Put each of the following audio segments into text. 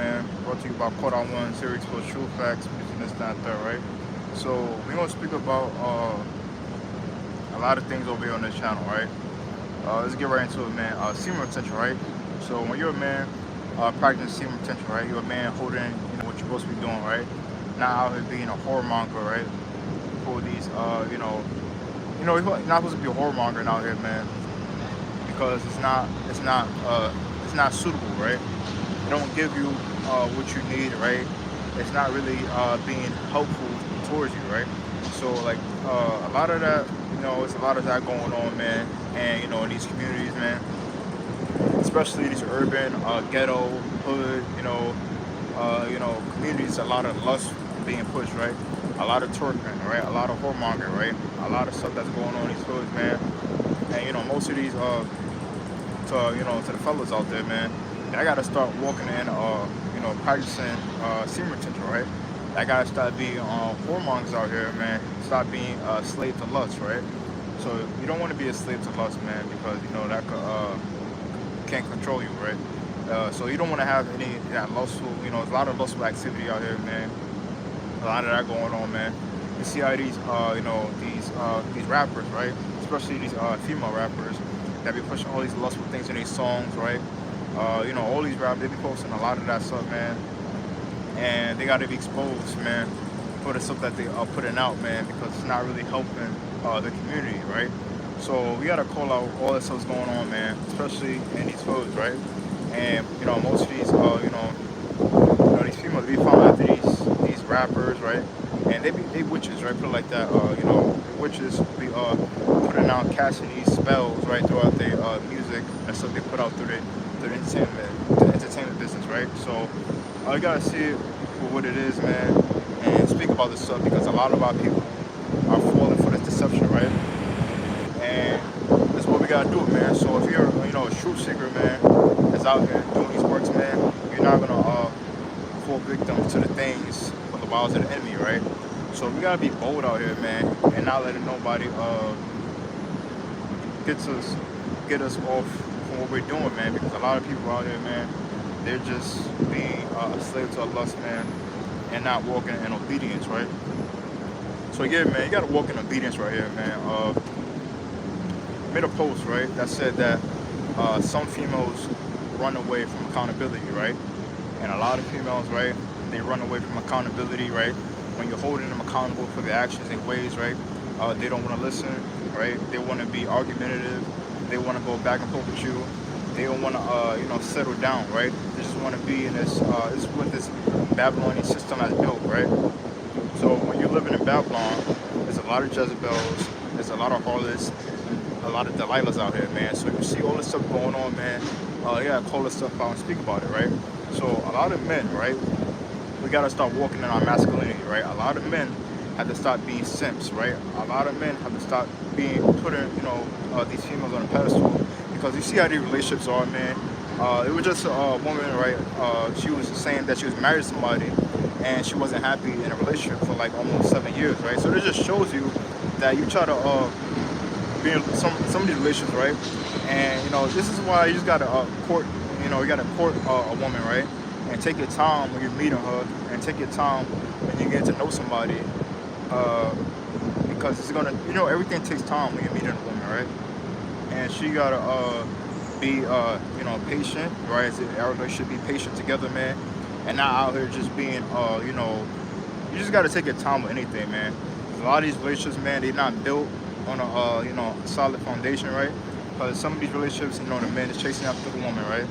man. Brought to you by Caught on One, series for True Facts, music, this, that, and that, right? So we're gonna speak about a lot of things over here on this channel, right? Let's get right into it, man. Semen retention, right? So when you're a man practicing semen retention, right? You're a man holding, what you're supposed to be doing, right? Not out here being a whoremonger, right? For these, you're not supposed to be a whoremonger out here, man, because it's not suitable, right? It don't give you what you need, right? It's not really being helpful towards you, right? So like a lot of that, it's a lot of that going on, man. And in these communities, man, especially these urban ghetto hood, communities, a lot of lust being pushed, right? A lot of twerking, right? A lot of whoremonger, right? A lot of stuff that's going on in these hoods, man. And most of these to the fellas out there, man, I gotta start walking in, practicing semen retention, right? I gotta start being hormones out here, man. Stop being a slave to lust, right? So you don't want to be a slave to lust, man, because that can't control you, right? So you don't want to have any of that lustful, there's a lot of lustful activity out here, man. A lot of that going on, man. You see how these rappers, right? Especially these female rappers that be pushing all these lustful things in these songs, right? All these rappers, they be posting a lot of that stuff, man. And they gotta be exposed, man, for the stuff that they are putting out, man, because it's not really helping the community, right? So we gotta call out all that stuff's going on, man, especially in these hoods, right? And most of these, these females be found after these rappers, right? And they witches, right? Put it like that. Witches be putting out casting these spells, right, throughout their music and stuff they put out through the entertainment business, right? So you gotta see it for what it is, man, and speak about this stuff because a lot of our people are falling for this deception, right? And that's what we gotta do, man. So if you're, a truth seeker, man, that's out here doing these works, man, you're not gonna fall victim to the things or the wiles of the enemy, right? So we gotta be bold out here, man, and not letting nobody get us off from what we're doing, man. Because a lot of people out here, man, they're just being a slave to a lust, man, and not walking in obedience, right? So yeah, man, you gotta walk in obedience right here, man. Made a post, right, that said that some females run away from accountability, right? And a lot of females, right, they run away from accountability, right? When you're holding them accountable for their actions and ways, right? They don't want to listen, right? They want to be argumentative. They want to go back and forth with you. They don't want to, settle down, right? They just want to be in this is what this Babylonian system has built, right? So when you're living in Babylon, there's a lot of Jezebels, there's a lot of harlots, a lot of Delilahs out here, man. So you see all this stuff going on, man. Call this stuff out and speak about it, right? So a lot of men, right? We gotta start walking in our masculinity, right? A lot of men have to stop being simps, right? A lot of men have to stop being putting, these females on a pedestal because you see how these relationships are, man. It was just a woman, right? She was saying that she was married to somebody and she wasn't happy in a relationship for like almost 7 years, right? So it just shows you that you try to be in some of these relationships, right? And this is why you just gotta court, you gotta court a woman, right? And take your time when you're meeting her, and take your time when you get to know somebody, because it's gonna, everything takes time when you're meeting a woman, right? And she gotta be, patient, right? Everybody should be patient together, man, and not out here just being, you just gotta take your time with anything, man. A lot of these relationships, man, they're not built on a, solid foundation, right? Because some of these relationships, the man is chasing after the woman, right?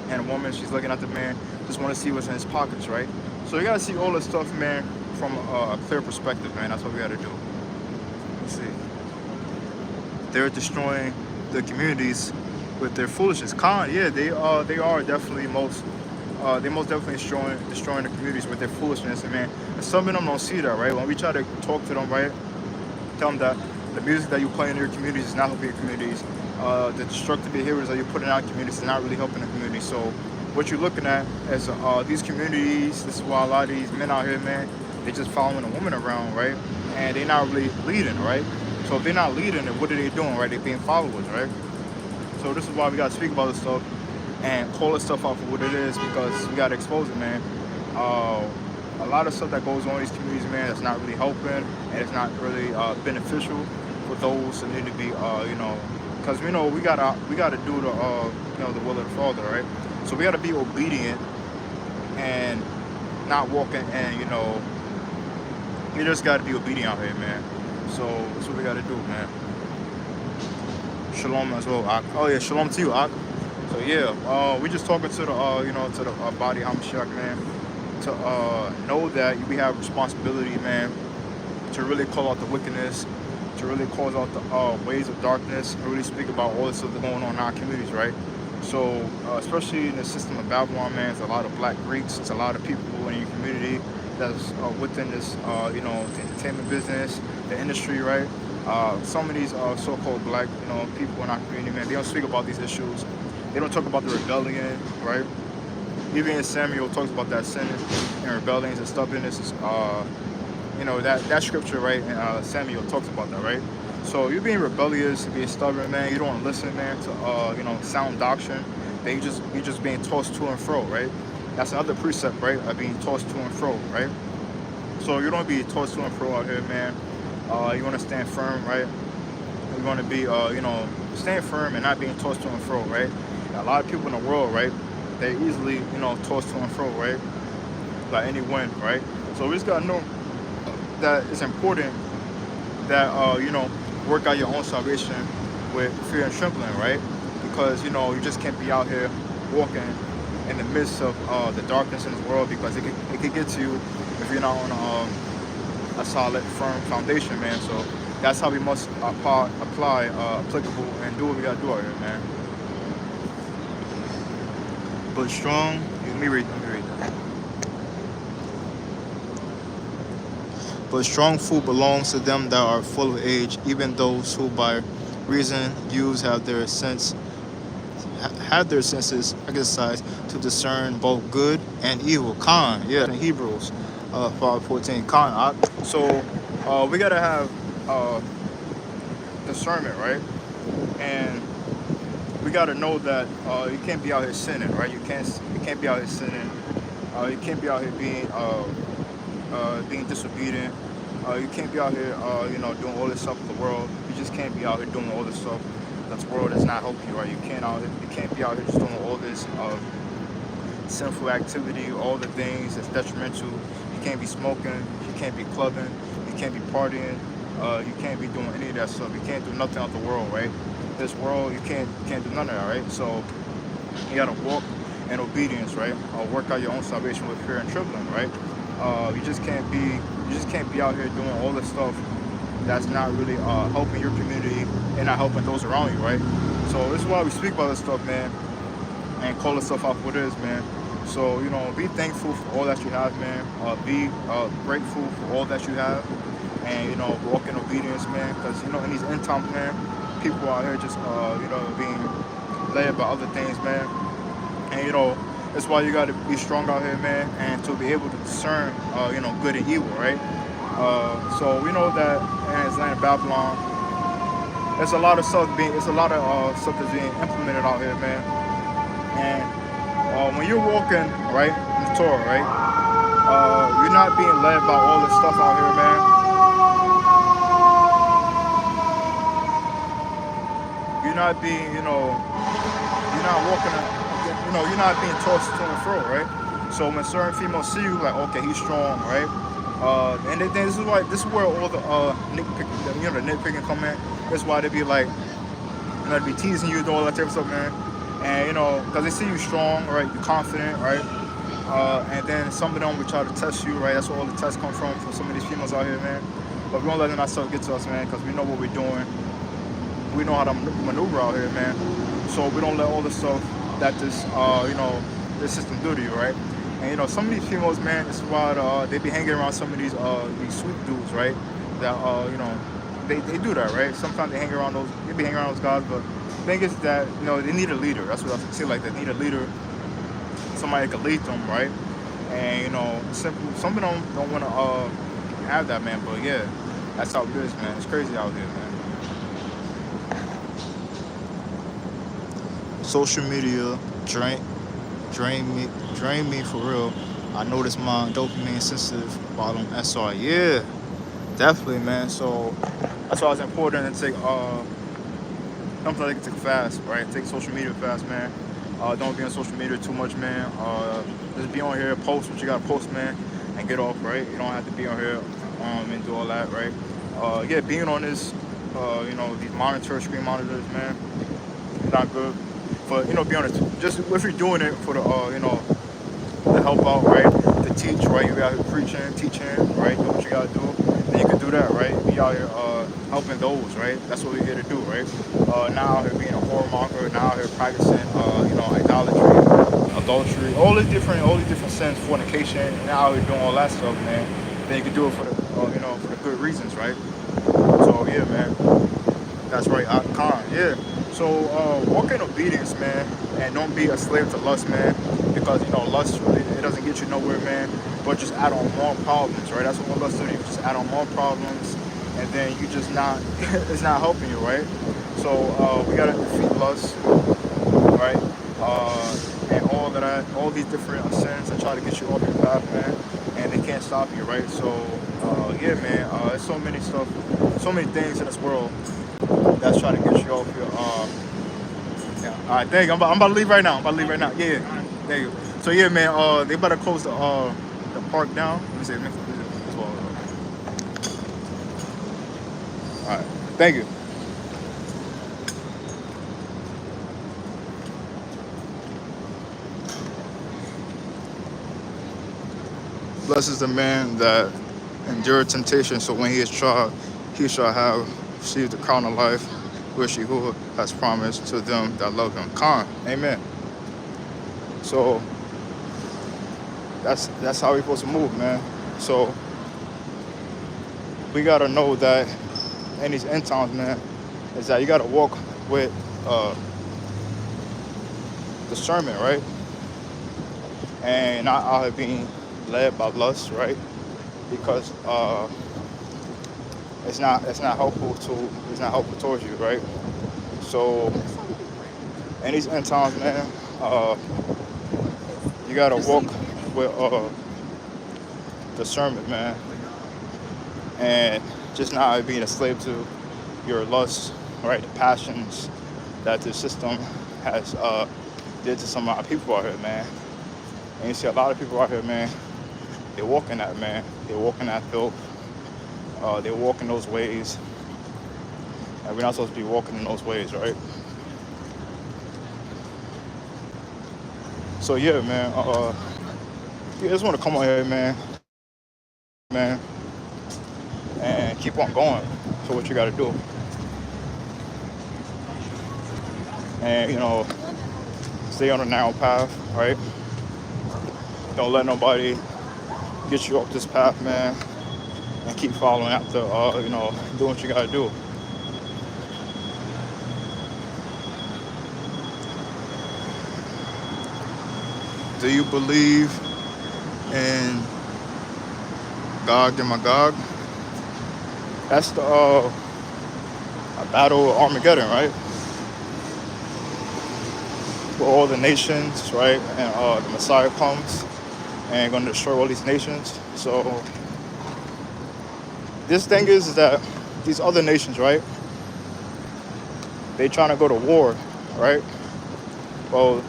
And the woman, she's looking at the man, just want to see what's in his pockets, right? So you gotta see all this stuff, man, from a clear perspective, man. That's what we gotta do. Let's see. They're destroying the communities with their foolishness. They are definitely they most definitely destroying the communities with their foolishness, and man, and some of them don't see that, right? When we try to talk to them, right, tell them that the music that you play in your communities is not helping your communities. The destructive behaviors that you're putting out in communities is not really helping the community. So what you're looking at is these communities. This is why a lot of these men out here, man, they just following a woman around, right? And they're not really leading, right? So if they're not leading, then what are they doing, right? They're being followers, right? So this is why we gotta speak about this stuff and call this stuff out for what it is, because we gotta expose it, man. Uh, a lot of stuff that goes on in these communities, man, that's not really helping, and it's not really beneficial for those that need to be, because we gotta do the the will of the Father, right? So we gotta be obedient and not walking, and you just gotta be obedient out here, man. So that's what we gotta do, man. Shalom as well, Ak. Oh yeah, shalom to you, Ak. So yeah, we just talking to the to the body Hamashiach, man, to know that we have responsibility, man, to really call out the wickedness, to really call out the ways of darkness, and really speak about all this stuff that's going on in our communities, right? So especially in the system of Babylon, man, there's a lot of black Greeks, there's a lot of people in your community that's within this the entertainment business, the industry, right? Some of these so-called black people in our community, man, they don't speak about these issues. They don't talk about the rebellion, right? Even in Samuel talks about that sin and rebellions and stubbornness. That scripture, right? And Samuel talks about that, right? So you're being rebellious, being stubborn, man. You don't want to listen, man, to sound doctrine. Then you just being tossed to and fro, right? That's another precept, right? Of being tossed to and fro, right? So you don't be tossed to and fro out here, man. You want to stand firm, right? You want to be, stand firm and not being tossed to and fro, right? A lot of people in the world, right? They easily, tossed to and fro, right? Like any wind, right? So we just gotta know that it's important that work out your own salvation with fear and trembling, right? Because you just can't be out here walking in the midst of the darkness in this world, because it could get to you if you're not on a solid, firm foundation, man. So that's how we must apply applicable and do what we gotta do out here, man. But strong, let me read that. But strong food belongs to them that are full of age, even those who by reason use have their senses exercised to discern both good and evil. Khan, yeah, in Hebrews 5:14. Khan. So we gotta have discernment, right? And we gotta know that you can't be out here sinning, right? You can't be out here sinning. You can't be out here being disobedient. You can't be out here, doing all this stuff in the world. You just can't be out here doing all this stuff that's world that's not helping you, right? You can't be out here just doing all this sinful activity, all the things that's detrimental. You can't be smoking. You can't be clubbing. You can't be partying. You can't be doing any of that stuff. You can't do nothing out the world, right? This world, you can't do none of that, right? So you gotta walk in obedience, right? Work out your own salvation with fear and trembling, right? You just can't be out here doing all this stuff that's not really helping your community and not helping those around you, right? So this is why we speak about this stuff, man, and call this stuff out for what it is, man. So be thankful for all that you have, man. Be grateful for all that you have, and walk in obedience, man. Because in these end times, man, people out here just being led by other things, man. And that's why you got to be strong out here, man, and to be able to discern, good and evil, right? So we know that in this land of Babylon, there's a lot of stuff that's being implemented out here, man. And when you're walking, right, in the Torah, right, you're not being led by all this stuff out here, man. You're not being, you're not walking, you're not being tossed to and fro, right? So when certain females see you, like, okay, he's strong, right? And this is where all the nitpicking come in. That's why they be like, they be teasing you, do all that type of stuff, man. And because they see you strong, right? You're confident, right? And then some of them will try to test you, right? That's where all the tests come from for some of these females out here, man. But we don't let that stuff get to us, man, because we know what we're doing. We know how to maneuver out here, man. So we don't let all the stuff that this system do to you, right? And some of these females, man, this is why they be hanging around some of these sweet dudes, right? That they do that, right? Sometimes they be hanging around those guys, but the thing is that they need a leader. That's what I say, like they need a leader, somebody that can lead them, right? And some of them don't want to have that, man. But yeah, that's how it is, man. It's crazy out here, man. social media drain drain me drain me for real. I notice my dopamine sensitive while I'm SR. Yeah, definitely, man. So that's why it's important to take something like take fast, right? Take social media fast, man. Don't be on social media too much, man. Just be on here, post what you gotta post, man, and get off, right? You don't have to be on here and do all that, right? Yeah, being on this, these monitors, screen monitors, man, not good. But be honest, just if you're doing it for the, to help out, right? To teach, right? You out here preaching, teaching, right? Do what you gotta do. Then you can do that, right? Be out here helping those, right? That's what we're here to do, right? Now out here being a whoremonger, now out here practicing, idolatry, adultery, all these different sins, fornication, and now out here doing all that stuff, man. Then you can do it for the, for the good reasons, right? So yeah, man. That's right, Khan. Yeah. So walk in obedience, man, and don't be a slave to lust, man, because lust really it doesn't get you nowhere, man. But just add on more problems, right? That's what lust do. You just add on more problems, and then you just not it's not helping you, right? So we gotta defeat lust, right? And all these different sins that try to get you off your path, man, and they can't stop you, right? So yeah, man. There's so many stuff, so many things in this world that's trying to get you off your yeah. All right, thank you. I'm about to leave right now. I'm about to leave right now. Yeah, thank you. So yeah, man. They better close the park down. Let me see. All right, thank you. Blessed is the man that endured temptation, so when he is tried, he shall have received the crown of life, which he who has promised to them that love him. Khan, amen. So that's how we're supposed to move, man. So we gotta know that in these end times, man, is that you gotta walk with discernment, right? And not out here being led by lust, right? Because it's not helpful towards you, right? So in these end times, man, you gotta walk with discernment, man, and just not being a slave to your lusts, right? The passions that the system has did to some of our people out here, man. And you see a lot of people out here, man. They walk in that, man. They walk in that filth. They walk in those ways, and we're not supposed to be walking in those ways, right? So yeah, man. I just want to come on here, man, and keep on going for what you got to do, and stay on a narrow path, right? Don't let nobody get you off this path, man, and keep following after, doing what you got to do. Do you believe in Gog and Magog? That's the battle of Armageddon, right? Where all the nations, right, and the Messiah comes and going to destroy all these nations. So this thing is that these other nations, right, they trying to go to war, right? Well,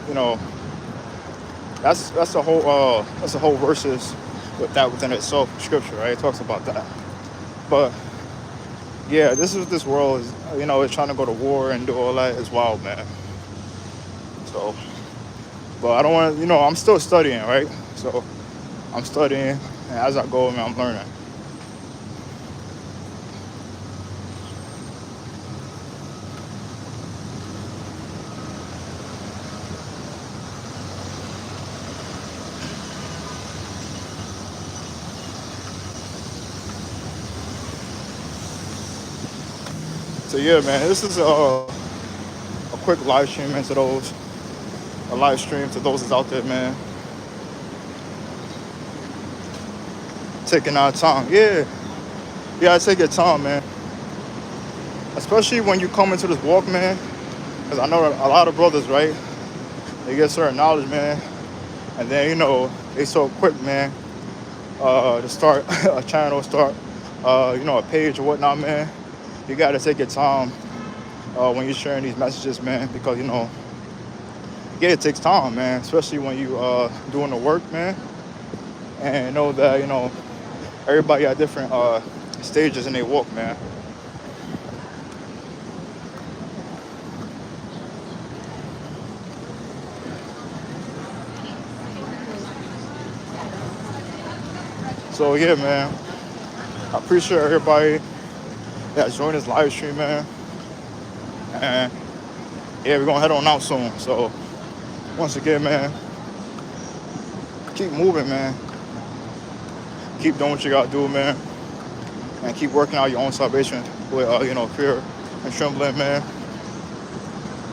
that's the whole verses with that within itself, scripture, right? It talks about that. But yeah, this world is, it's trying to go to war and do all that is wild, man. So, but I don't want to, I'm still studying, right? So I'm studying, and as I go, man, I'm learning. So yeah, man, this is a quick live stream into those, a live stream to those that's out there, man. Taking our time, yeah. You gotta take your time, man. Especially when you come into this walk, man. Because I know a lot of brothers, right? They get certain knowledge, man, and then they so quick, man, to start a channel, start a page or whatnot, man. You gotta take your time when you're sharing these messages, man, because yeah, it takes time, man, especially when you doing the work, man, and know that everybody at different stages in their walk, man. So yeah, man, I appreciate everybody that joined this live stream, man, and yeah, we're gonna head on out soon. So once again, man, keep moving, man. Keep doing what you gotta do, man, and keep working out your own salvation with fear and trembling, man.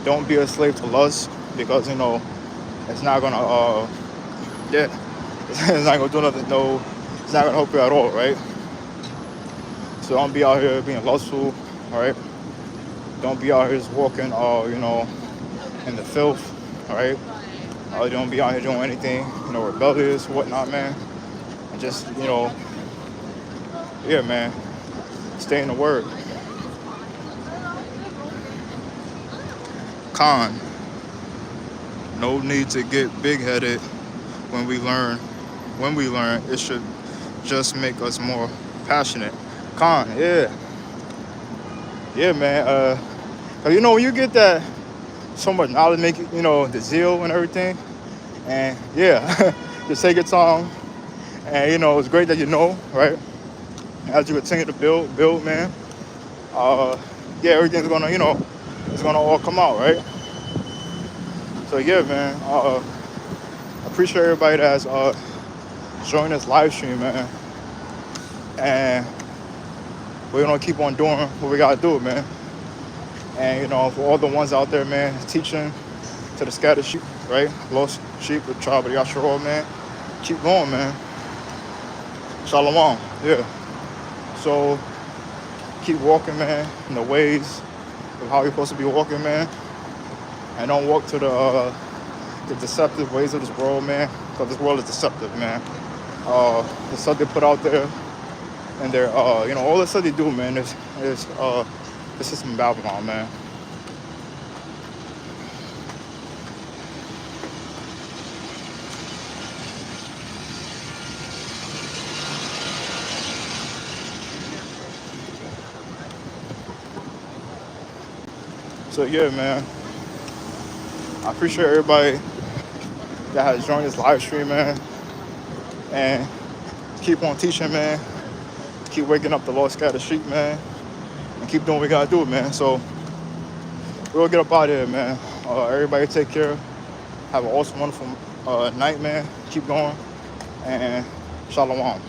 Don't be a slave to lust because it's not gonna yeah, it's not gonna do nothing. No, it's not gonna help you at all, right? So don't be out here being lustful, all right? Don't be out here just walking, in the filth, all right? Don't be out here doing anything, rebellious, whatnot, man. And just, yeah, man, stay in the word. Con, no need to get big-headed when we learn. When we learn, it should just make us more passionate. Con, yeah. Yeah, man. 'Cause when you get that so much knowledge, make it, the zeal and everything. And yeah, just take your time. And it's great that right? As you continue to build, man. Yeah, everything's gonna, it's gonna all come out, right? So yeah, man. I appreciate everybody that's joined this live stream, man. And we're gonna keep on doing what we gotta do, man. And for all the ones out there, man, teaching to the scattered sheep, right? Lost sheep, the tribe of Yahshua, man. Keep going, man. Shalom, yeah. So keep walking, man, in the ways of how you're supposed to be walking, man. And don't walk to the deceptive ways of this world, man. Because this world is deceptive, man. The stuff they put out there, and they're, all the stuff they do, man, is the system of Babylon, man. So yeah, man, I appreciate everybody that has joined this live stream, man, and keep on teaching, man. Keep waking up the lost scattered sheep, man, and keep doing what we gotta do, man. So we'll get up out of here, man. Everybody take care. Have an awesome, wonderful night, man. Keep going, and shalom.